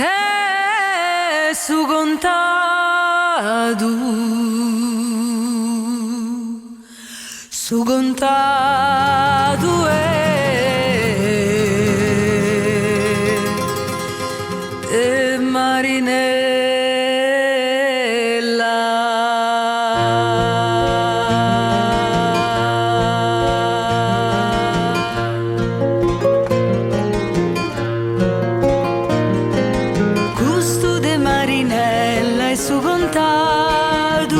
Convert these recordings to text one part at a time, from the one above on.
e su contadu, su contadu de Marinella. Gusto de Marinella e su contadu,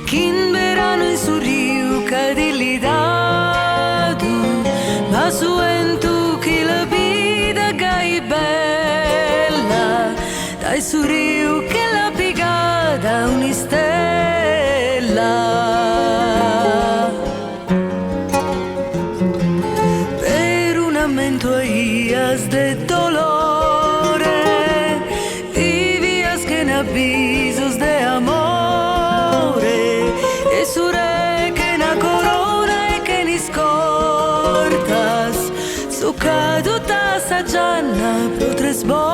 chi in verano in su riu cadilli dadu, ma su entu chi la vita gai bella, dai su riu che la picata un'istella. Per un ammento a ias de dolore, vivias que na visos de amore, e su re che na corona e che ni scortas, su caduta sa gianna pro tres bortas.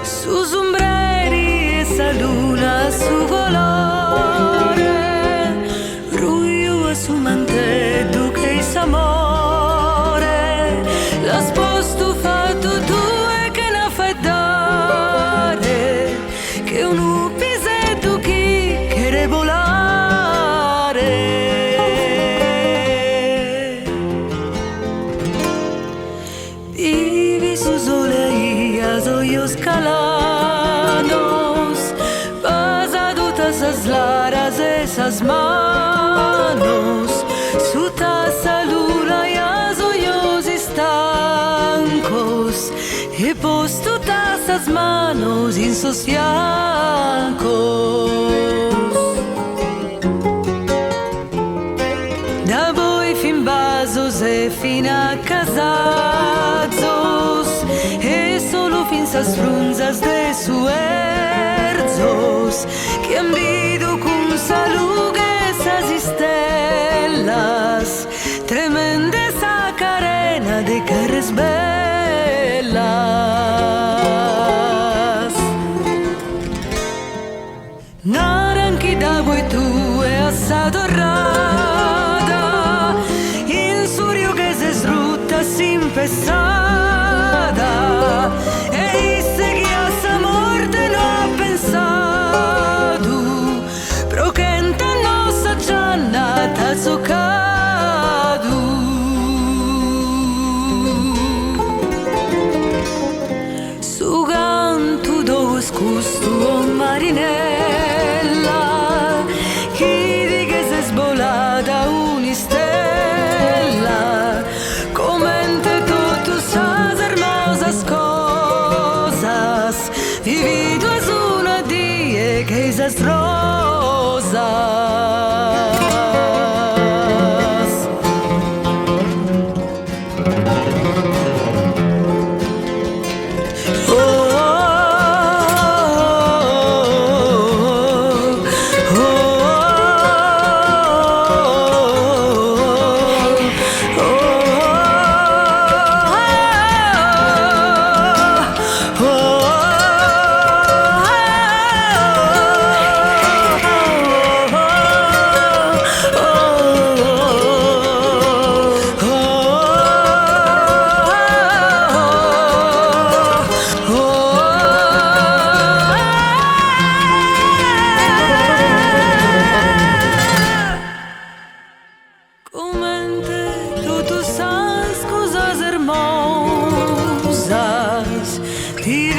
Su sombreri e sa luna su colore, ruiu a su mantello che is amore, la sposto fatto tu e che na fai dare, che un pisetto chi che volare. Vivi su sole ias hoyos calanos, pasadutas as laras esas manos, su tasa luna ias hoyos estancos, e posto tasas manos in sos fiancos. Da voi fin vasos e fin a casazos, e solo fin sas frunzas de suerzos, che han vido con salugue sas istellas, tremende sa carena de carres bellas. Naranchi da voi tu e assato rada, in surio che se srutta sin pesada, e isse che a sa morte no ha pensato, pro che enta nostra gianna t'ha zoccadu. Su cantu do scusto o Marinella, chi di che se sbolata un'istella, commente tutto sas hermosas cosas, vivido es una die che esas rosas. Commente tutto sans cosas hermosas, ti